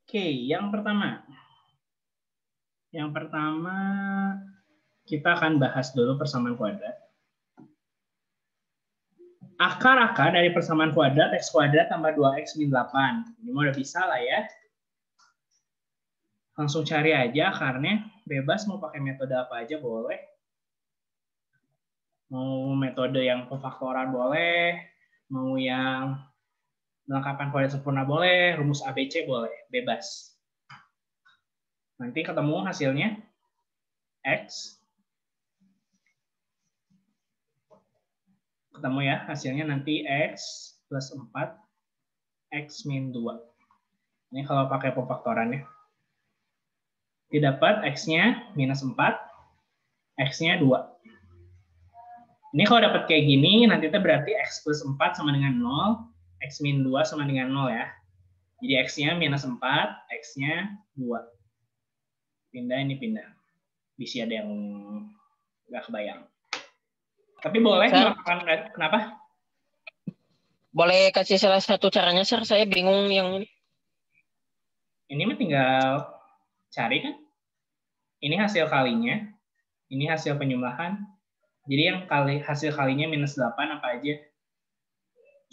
Oke, yang pertama. Yang pertama, kita akan bahas dulu persamaan kuadrat. Akar dari persamaan kuadrat, x kuadrat tambah 2x min 8. Ini udah bisa lah ya. Langsung cari aja akarnya. Bebas mau pakai metode apa aja boleh. Mau metode yang pemfaktoran boleh. Mau yang melengkapkan kuadrat sempurna boleh. Rumus ABC boleh. Bebas. Nanti ketemu hasilnya. X. Ketemu ya hasilnya nanti X plus 4. X min 2. Ini kalau pakai pemfaktorannya. Didapat X-nya minus 4. X-nya 2. Ini kalau dapat kayak gini, nanti itu berarti X plus 4 sama dengan 0. X min 2 sama dengan 0 ya. Jadi X-nya minus 4. X-nya 2. Pindah ini pindah. Bisa ada yang nggak kebayang. Tapi boleh melakukan, kenapa? Boleh kasih salah satu caranya, Sir? Saya bingung yang ini. Ini mah tinggal cari kan. Ini hasil kalinya. Ini hasil penyumlahan. Jadi yang hasil kalinya minus 8 apa aja?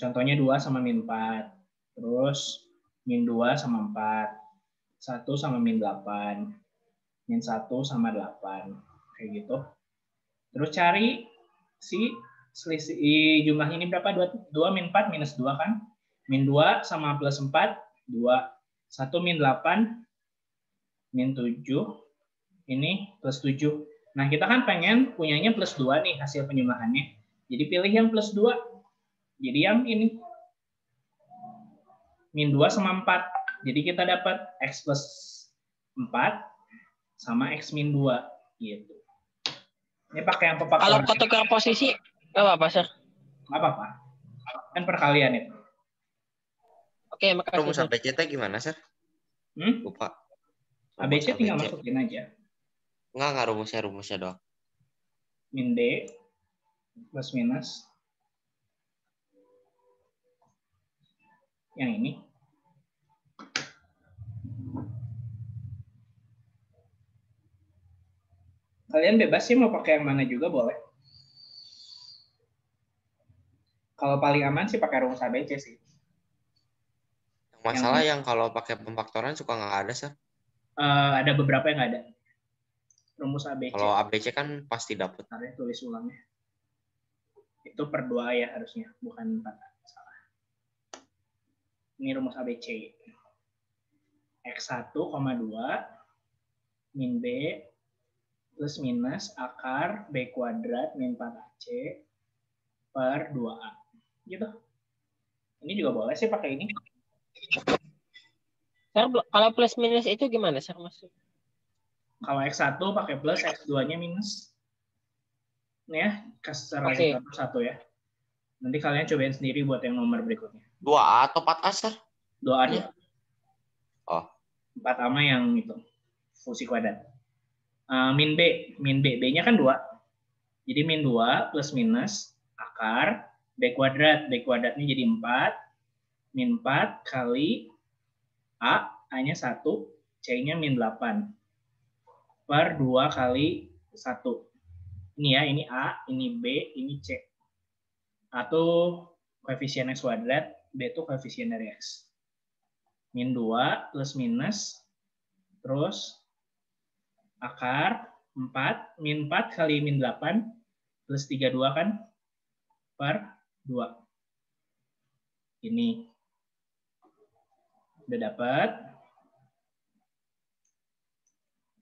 Contohnya 2 sama min 4. Terus min 2 sama 4. 1 sama min 8. Min 1 sama 8. Kayak gitu. Terus cari si selisih jumlah ini berapa? 2 min 4 minus 2 kan? Min 2 sama plus 4, 2. 1 min 8, min 7. Ini plus 7. Nah, kita kan pengen punyanya plus 2 nih hasil penyumlahannya. Jadi pilih yang plus 2. Jadi yang ini. Min 2 sama 4. Jadi kita dapat X plus 4 sama X min 2. Gitu. Ini pakai yang pemfaktoran. Kalau ketukar posisi, nggak apa-apa, Sir? Nggak apa-apa. Kan perkalian itu. Oke, makasih. Rumus ABC gimana, Sir? Lupa. ABC tinggal masukin aja. Enggak rumusnya doang. Min B plus minus yang ini. Kalian bebas sih mau pakai yang mana juga boleh. Kalau paling aman sih pakai rumus ABC sih. Masalah yang kalau pakai pemfaktoran suka nggak ada, Sir. Ada beberapa yang nggak ada. Rumus ABC. Kalau ABC kan pasti dapat. Tulis ulangnya. Itu per 2 ya harusnya, bukan 4. Salah. Ini rumus ABC. X1, 2 min B plus minus akar B kuadrat min 4AC per 2A. Gitu. Ini juga boleh sih pakai ini. Kalau plus minus itu gimana, Sir? Maksud? Kalau X1 pakai plus, X2-nya minus. Ini ya, secara satu ya. Nanti kalian cobain sendiri buat yang nomor berikutnya. 2A atau 4A, Sir? 2A aja. Oh. 4A mah yang itu, fungsi kuadrat. Min B. B-nya kan 2. Jadi min 2 plus minus akar B kuadrat. B kuadratnya jadi 4. Min 4 kali A-nya 1, C-nya min 8. Per 2 kali 1. Ini ya, ini A, ini B, ini C. A itu koefisien X kuadrat, B itu koefisien dari X. Min 2 plus minus, terus akar 4, min 4 kali min 8, plus 32 kan, per 2. Ini. Udah dapat.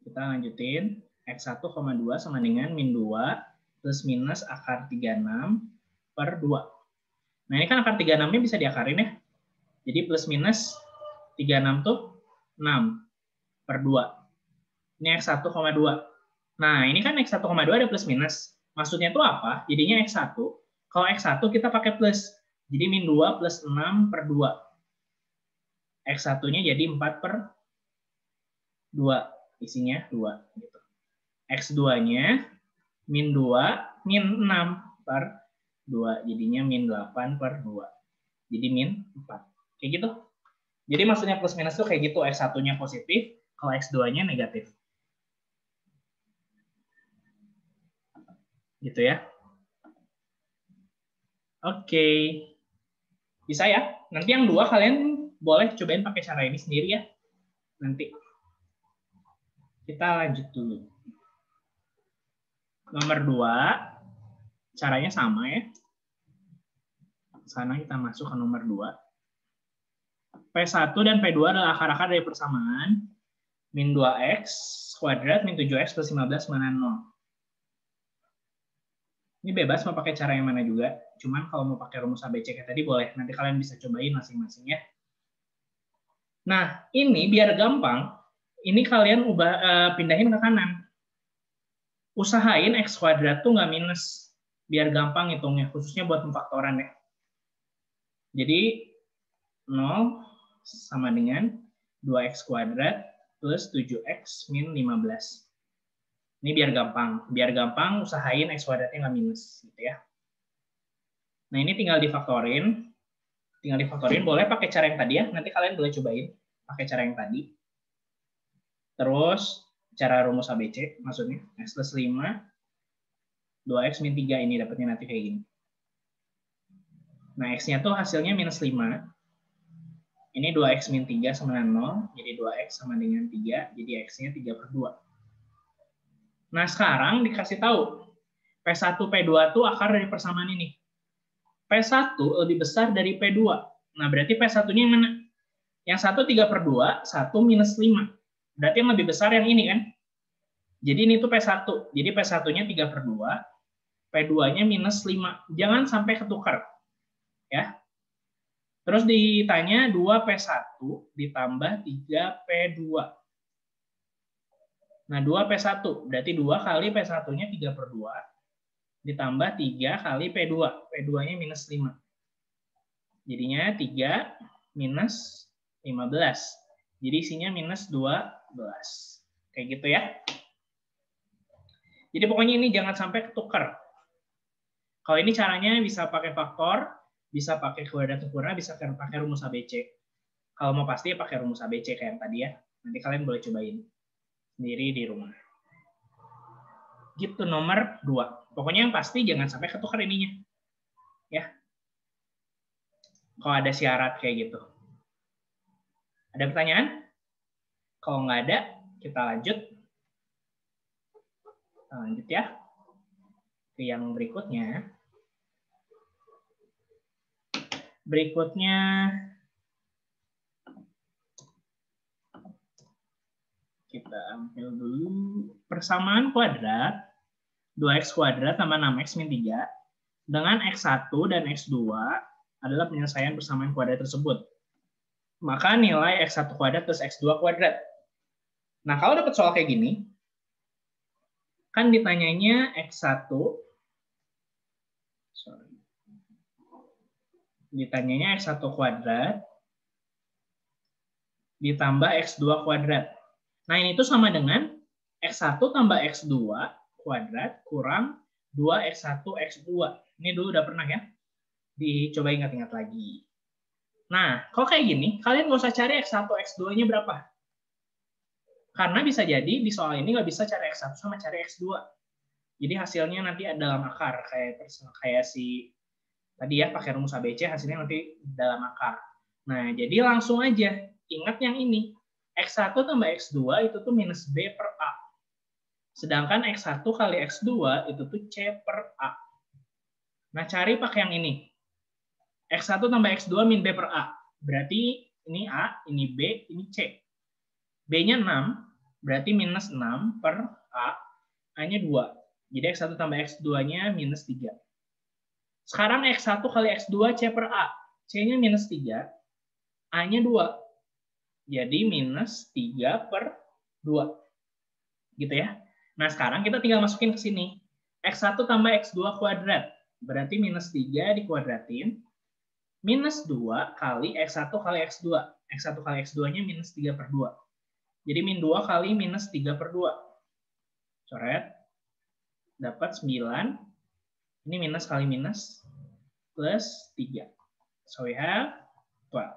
Kita lanjutin. X1, 2 sama dengan min 2 plus minus akar 36 per 2. Nah, ini kan akar 36-nya bisa diakarin ya. Jadi plus minus 36 tuh 6 per 2. Ini X1, 2. Nah, ini kan X1, 2 ada plus minus. Maksudnya itu apa? Jadinya X1. Kalau X1 kita pakai plus. Jadi min 2 plus 6 per 2. X1-nya jadi 4 per 2. Isinya 2. Gitu. X2-nya min 2, min 6 per 2. Jadinya min 8 per 2. Jadi min 4. Kayak gitu. Jadi maksudnya plus minus tuh kayak gitu, X1-nya positif, kalau X2-nya negatif. Gitu ya. Oke. Bisa ya? Nanti yang 2 kalian boleh cobain pakai cara ini sendiri ya. Nanti. Kita lanjut dulu. Nomor 2, caranya sama ya. Sana kita masuk ke nomor 2. P1 dan P2 adalah akar-akar dari persamaan min 2x kuadrat min 7x plus 15 mana 0. Ini bebas mau pakai cara yang mana juga. Cuman kalau mau pakai rumus ABC kayak tadi boleh. Nanti kalian bisa cobain masing-masing ya. Nah, ini biar gampang, ini kalian pindahin ke kanan. Usahain x kuadrat tuh nggak minus. Biar gampang hitungnya, khususnya buat pemfaktoran ya. Jadi 0 sama dengan 2x kuadrat plus 7x min 15. Ini biar gampang usahain x kuadratnya nggak minus gitu ya. Nah ini tinggal difaktorin boleh pakai cara yang tadi ya. Nanti kalian boleh cobain pakai cara yang tadi. Terus cara rumus ABC maksudnya x plus 5 2x min 3 ini dapatnya nanti kayak gini. Nah x-nya tuh hasilnya minus 5. Ini 2x min 3 sama dengan 0, jadi 2x sama dengan 3, jadi x-nya 3/2. Nah, sekarang dikasih tahu, P1, P2 itu akar dari persamaan ini. P1 lebih besar dari P2. Nah, berarti P1-nya yang mana? Yang 1 3/2, 1 minus 5. Berarti yang lebih besar yang ini kan? Jadi ini tuh P1. Jadi P1-nya 3/2, P2-nya minus 5. Jangan sampai ketukar. Ya. Terus ditanya 2P1 ditambah 3P2. Nah, 2P1, berarti 2 kali P1-nya 3/2, ditambah 3 kali P2. P2-nya minus 5. Jadinya 3 minus 15. Jadi isinya minus 12. Kayak gitu ya. Jadi pokoknya ini jangan sampai ketukar. Kalau ini caranya bisa pakai faktor, bisa pakai kuadrat sempurna, bisa pakai rumus ABC. Kalau mau pasti ya pakai rumus ABC kayak yang tadi ya. Nanti kalian boleh cobain sendiri di rumah. Gitu nomor 2. Pokoknya yang pasti jangan sampai ketukar ininya. Ya. Kalau ada syarat kayak gitu. Ada pertanyaan? Kalau nggak ada, kita lanjut. Lanjut ya. Ke yang berikutnya. Berikutnya kita ambil dulu persamaan kuadrat 2x kuadrat tambah 6x min 3 dengan x1 dan x2 adalah penyelesaian persamaan kuadrat tersebut. Maka nilai x1 kuadrat plus x2 kuadrat. Nah, kalau dapat soal kayak gini, kan ditanyanya x1 ditanyanya x1 kuadrat ditambah x2 kuadrat. Nah, ini tuh sama dengan x1 tambah x2 kuadrat kurang 2x1 x2. Ini dulu udah pernah ya? Dicoba ingat-ingat lagi. Nah, kalau kayak gini, kalian nggak usah cari x1 x2-nya berapa. Karena bisa jadi di soal ini nggak bisa cari x1 sama cari x2. Jadi hasilnya nanti ada dalam akar. Kayak si tadi ya, pakai rumus ABC, hasilnya nanti dalam akar. Nah, jadi langsung aja. Ingat yang ini. X1 tambah X2 itu tuh minus B per A. Sedangkan X1 kali X2 itu tuh C per A. Nah, cari pakai yang ini. X1 tambah X2 min B per A. Berarti ini A, ini B, ini C. B-nya 6, berarti minus 6 per A. A-nya 2. Jadi X1 tambah X2-nya minus 3. Sekarang X1 kali X2 C per A. C-nya minus 3. A-nya 2. Jadi minus 3 per 2. Gitu ya. Nah, sekarang kita tinggal masukin ke sini. X1 tambah X2 kuadrat. Berarti minus 3 dikuadratin. Minus 2 kali X1 kali X2. X1 kali X2-nya minus 3 per 2. Jadi min 2 kali minus 3 per 2. Coret. Dapat 9. Ini minus kali minus. Plus 3. So we have 12.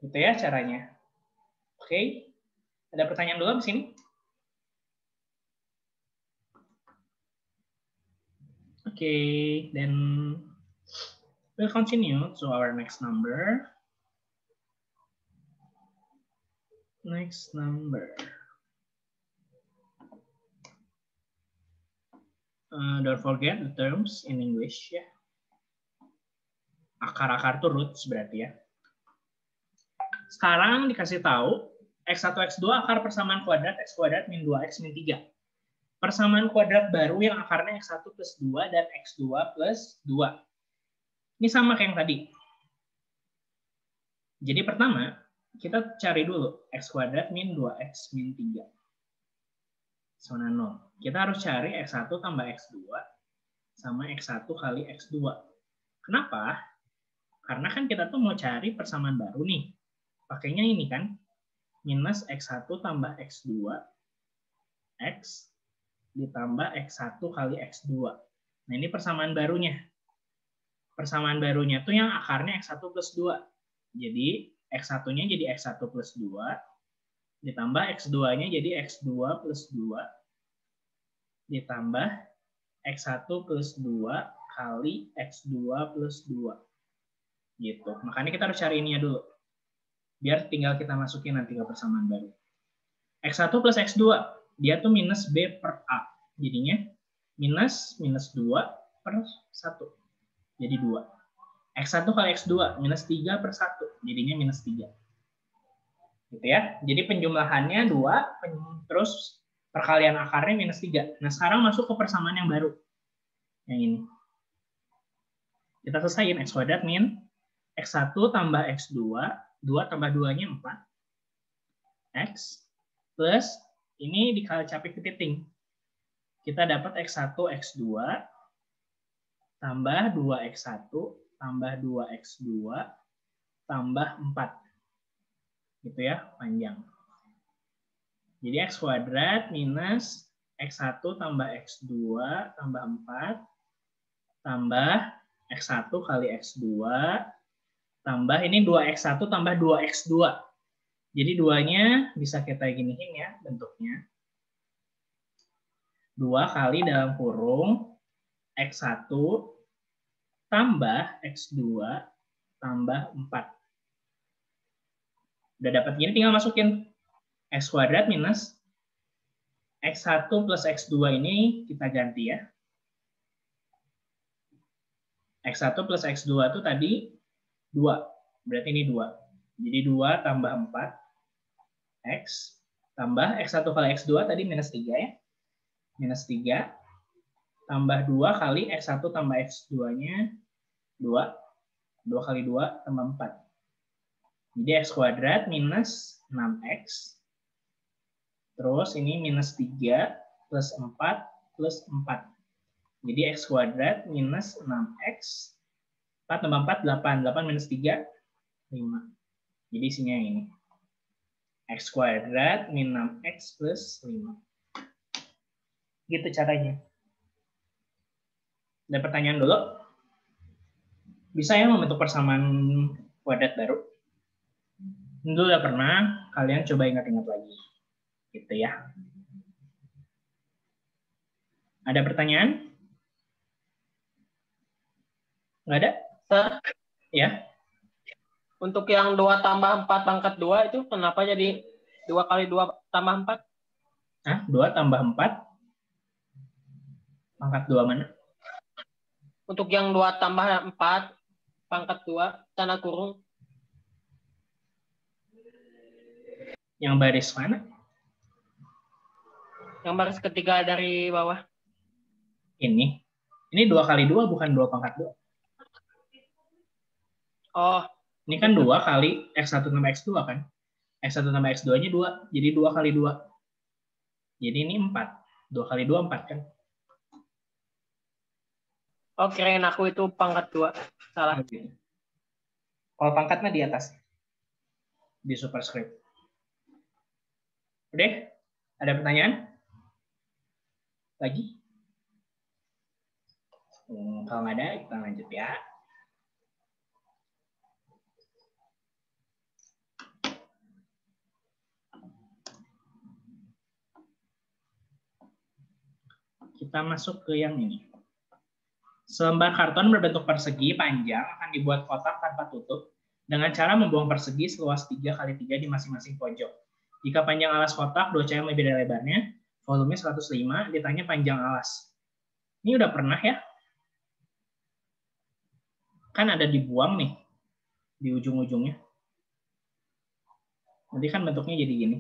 Gitu ya caranya. Oke. Ada pertanyaan dulu di sini? Oke, then we'll continue to our next number. Next number. Don't forget the terms in English ya. Akar-akar tuh roots berarti ya. Sekarang dikasih tahu X1, X2 akar persamaan kuadrat X kuadrat min 2X min 3. Persamaan kuadrat baru yang akarnya X1 plus 2 dan X2 plus 2. Ini sama kayak yang tadi. Jadi pertama, kita cari dulu X kuadrat min 2X min 3. Sama 0. Kita harus cari X1 tambah X2 sama X1 kali X2. Kenapa? Karena kan kita tuh mau cari persamaan baru nih. Pakainya ini kan, minus X1 tambah X2, X ditambah X1 kali X2. Nah ini persamaan barunya. Persamaan barunya tuh yang akarnya X1 plus 2. Jadi X1-nya jadi X1 plus 2, ditambah X2-nya jadi X2 plus 2, ditambah X1 plus 2 kali X2 plus 2. Gitu. Makanya kita harus cari ininya dulu. Biar tinggal kita masukin nanti ke persamaan baru. X1 plus X2, dia tuh minus B per A. Jadinya minus 2 per 1. Jadi 2. X1 kali X2, minus 3 per 1. Jadinya minus 3. Gitu ya. Jadi penjumlahannya 2, terus perkalian akarnya minus 3. Nah sekarang masuk ke persamaan yang baru. Yang ini. Kita selesaiin X kuadrat min X1 tambah X2, 2 tambah 2-nya 4. X plus, ini dikali capek kepiting. Kita dapat X1, X2, tambah 2X1, tambah 2X2, tambah 4. Gitu ya, panjang. Jadi X kuadrat minus X1 tambah X2, tambah 4, tambah X1 kali X2, tambah ini 2X1 tambah 2X2. Jadi 2-nya bisa kita giniin ya bentuknya. 2 kali dalam kurung X1 tambah X2 tambah 4. Udah dapat gini tinggal masukin X kuadrat minus X1 plus X2 ini kita ganti ya. X1 plus X2 itu tadi 2. Berarti ini 2. Jadi 2 tambah 4. X tambah X1 kali X2 tadi minus 3 ya. Minus 3 tambah 2 kali X1 tambah X2-nya 2. 2 kali 2 tambah 4. Jadi X kuadrat minus 6X. Terus ini minus 3 plus 4 plus 4. Jadi X kuadrat minus 6X. 4 tambah 4, 8. 8 minus 3, 5. Jadi isinya ini. X kuadrat min 6X plus 5. Gitu caranya. Ada pertanyaan dulu? Bisa ya membentuk persamaan kuadrat baru? Dulu udah pernah, kalian coba ingat-ingat lagi. Gitu ya. Ada pertanyaan? Nggak ada? Sir, Ya. untuk yang 2 tambah 4 pangkat 2 itu kenapa jadi 2 kali 2 tambah 4? Hah? 2 tambah 4? Pangkat 2 mana? Untuk yang 2 tambah 4 pangkat 2 tanda kurung. Yang baris mana? Yang baris ketiga dari bawah. Ini. Ini 2 kali 2 bukan 2 pangkat 2. Oh. Ini kan 2 kali X1 tambah X2 kan? X1 tambah X2-nya 2. Jadi 2 kali 2. Jadi ini 4. 2 kali 2, 4 kan? Oh, kirain aku itu pangkat 2. Salah. Oke. Kalau pangkatnya di atas. Di superscript. Udah? Ada pertanyaan? Lagi? Kalau nggak ada, kita lanjut ya. Kita masuk ke yang ini. Selembar karton berbentuk persegi panjang akan dibuat kotak tanpa tutup dengan cara membuang persegi seluas 3 x 3 di masing-masing pojok. Jika panjang alas kotak 2 cm lebih dari lebarnya, volume 105, ditanya panjang alas. Ini udah pernah ya? Kan ada dibuang nih di ujung-ujungnya. Nanti kan bentuknya jadi gini.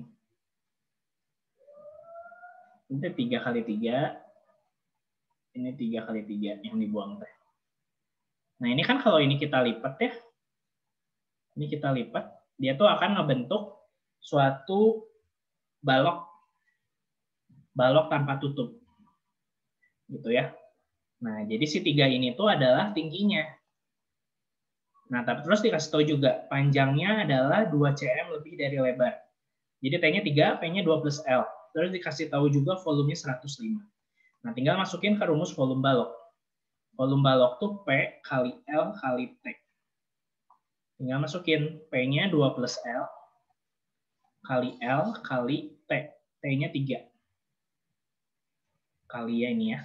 Ini 3 x 3. Ini 3 x 3 yang dibuang teh. Nah ini kan kalau ini kita lipat ya. Ini kita lipat. Dia tuh akan ngebentuk suatu balok. Balok tanpa tutup. Gitu ya. Nah jadi si 3 ini tuh adalah tingginya. Nah tapi terus dikasih tahu juga. Panjangnya adalah 2 cm lebih dari lebar. Jadi T-nya 3, P-nya 2 plus L. Terus dikasih tahu juga volumenya 105. Nah, tinggal masukin ke rumus volume balok. Volume balok tuh P kali L kali T. Tinggal masukin P-nya 2 plus L kali L kali T. T-nya 3. Kali ya ini ya.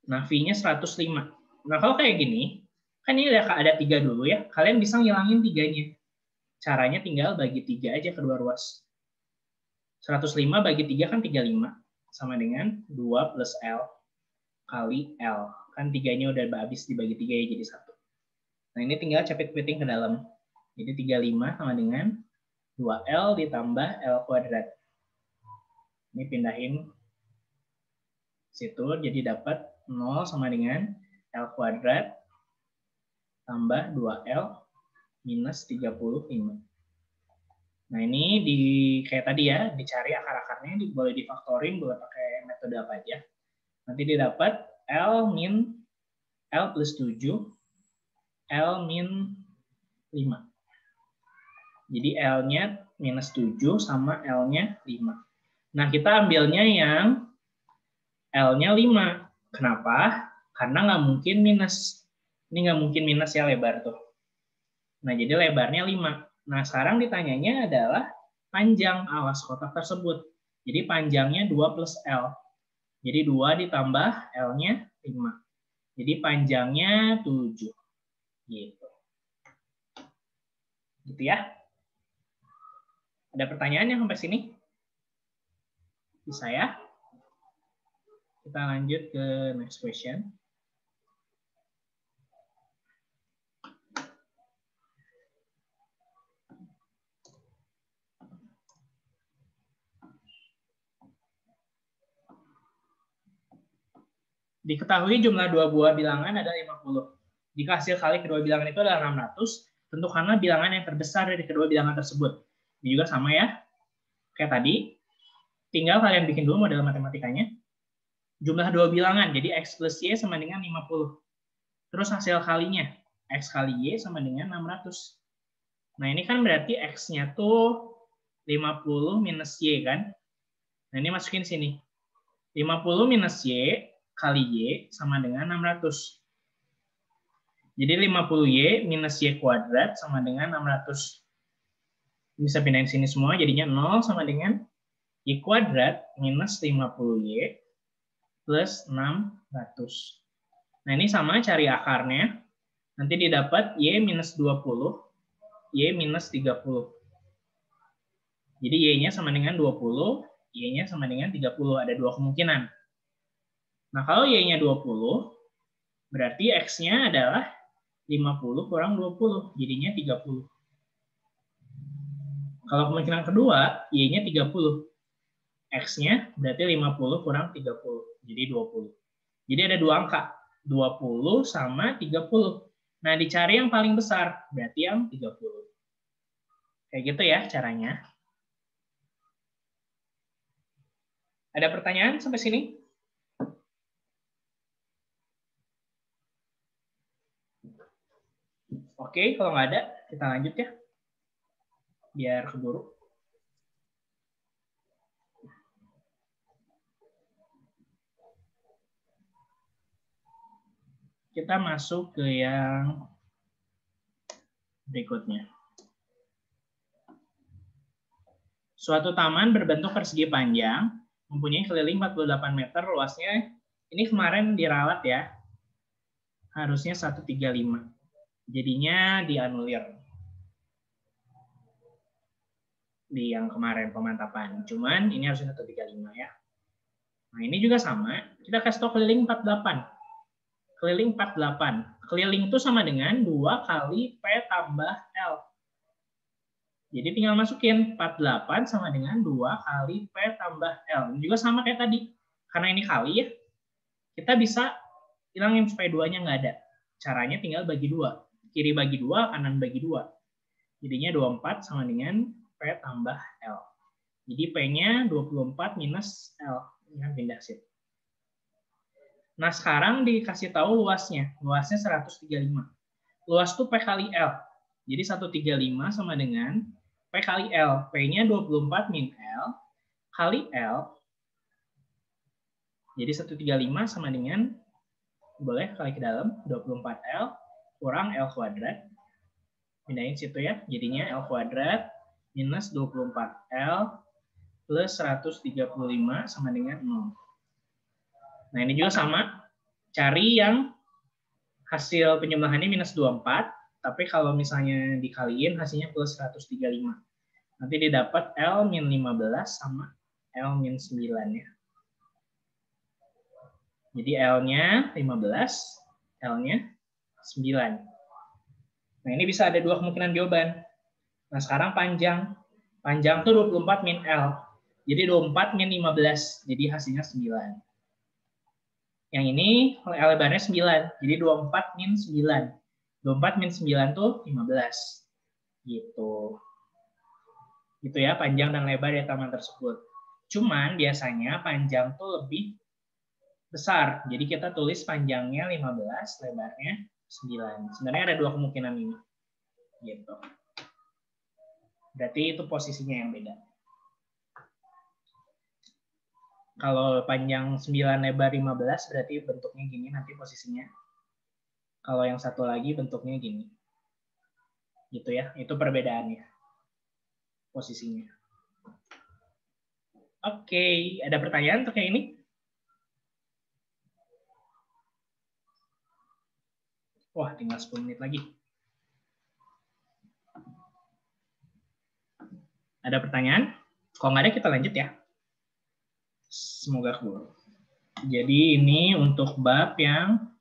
Nah, V-nya 105. Nah, kalau kayak gini, kan ini ada 3 dulu ya. Kalian bisa ngilangin 3-nya. Caranya tinggal bagi 3 aja kedua ruas. 105 bagi 3 kan 35. Sama dengan 2 plus L kali L. Kan 3-nya udah habis dibagi 3 ya jadi 1. Nah ini tinggal capit-piting ke dalam. Jadi 35 sama dengan 2L ditambah L kuadrat. Ini pindahin situ, jadi dapat 0 sama dengan L kuadrat tambah 2L minus 35. Nah ini kayak tadi ya, dicari akar-akarnya, boleh difaktorin, boleh pakai metode apa aja. Nanti didapat L min L plus 7, L min 5. Jadi L-nya minus 7 sama L-nya 5. Nah kita ambilnya yang L-nya 5. Kenapa? Karena nggak mungkin minus. Ini nggak mungkin minus ya lebar tuh. Nah jadi lebarnya 5. Nah, sekarang ditanyanya adalah panjang alas kotak tersebut. Jadi panjangnya 2 plus L. Jadi 2 ditambah L-nya 5. Jadi panjangnya 7. Gitu. Gitu ya. Ada pertanyaan yang sampai sini? Bisa ya? Kita lanjut ke next question. Diketahui jumlah dua buah bilangan adalah 50. Jika hasil kali kedua bilangan itu adalah 600, tentukanlah bilangan yang terbesar dari kedua bilangan tersebut. Ini juga sama ya. Kayak tadi, tinggal kalian bikin dulu model matematikanya. Jumlah dua bilangan, jadi X plus Y sama dengan 50. Terus hasil kalinya, X kali Y sama dengan 600. Nah ini kan berarti X-nya tuh 50 minus Y kan. Nah ini masukin sini. 50 minus Y kali Y sama dengan 600. Jadi 50Y minus Y kuadrat sama dengan 600. Bisa pindahin sini semua, jadinya 0 sama dengan Y kuadrat minus 50Y plus 600. Nah ini sama cari akarnya. Nanti didapat Y minus 20, Y minus 30. Jadi Y-nya sama dengan 20, Y-nya sama dengan 30. Ada dua kemungkinan. Nah, kalau Y-nya 20, berarti X-nya adalah 50 kurang 20, jadinya 30. Kalau kemungkinan kedua, Y-nya 30. X-nya berarti 50 kurang 30, jadi 20. Jadi ada dua angka, 20 sama 30. Nah, dicari yang paling besar, berarti yang 30. Kayak gitu ya caranya. Ada pertanyaan sampai sini? Oke, kalau nggak ada, kita lanjut ya. Biar keburu. Kita masuk ke yang berikutnya. Suatu taman berbentuk persegi panjang mempunyai keliling 48 meter, luasnya ini kemarin diralat ya. Harusnya 135. Jadinya dianulir. Di yang kemarin pemantapan. Cuman ini harusnya 135 ya. Nah, ini juga sama. Kita kasih tahu keliling 48. Keliling 48. Keliling itu sama dengan 2 kali P tambah L. Jadi tinggal masukin 48 sama dengan 2 kali P tambah L. Ini juga sama kayak tadi. Karena ini kali ya, kita bisa hilangin supaya 2-nya nggak ada. Caranya tinggal bagi 2. Kiri bagi 2, kanan bagi 2. Jadinya 24 sama dengan P tambah L. Jadi P-nya 24 minus L. Ini kan pindah sih. Nah, sekarang dikasih tahu luasnya. Luasnya 135. Luas itu P kali L. Jadi 135 sama dengan P kali L. P-nya 24 min L kali L. Jadi 135 sama dengan, boleh kali ke dalam, 24L kurang L kuadrat. Pindahin situ ya. Jadinya L kuadrat minus 24L plus 135 sama dengan 0. Nah, ini juga sama. Cari yang hasil penyembelahannya minus 24. Tapi kalau misalnya dikaliin hasilnya plus 135. Nanti didapat L min 15 sama L min 9 ya. Jadi L-nya 15, L-nya 9. Nah, ini bisa ada 2 kemungkinan jawaban. Nah, sekarang panjang. Panjang tuh 24 min L. Jadi 24 min 15. Jadi hasilnya 9. Yang ini lebarnya 9. Jadi 24 min 9. 24 min 9 tuh 15. Gitu. Gitu ya, panjang dan lebar dari taman tersebut. Cuman biasanya panjang tuh lebih besar. Jadi kita tulis panjangnya 15, lebarnya 9. Sebenarnya ada 2 kemungkinan ini. Gitu. Berarti itu posisinya yang beda. Kalau panjang 9, lebar 15, berarti bentuknya gini nanti posisinya. Kalau yang satu lagi bentuknya gini. Gitu ya, itu perbedaannya. Posisinya. Oke, ada pertanyaan untuk yang ini? Wah, tinggal 10 menit lagi. Ada pertanyaan? Kalau nggak ada, kita lanjut ya. Semoga keluar. Jadi ini untuk bab yang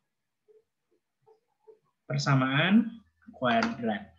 persamaan kuadrat.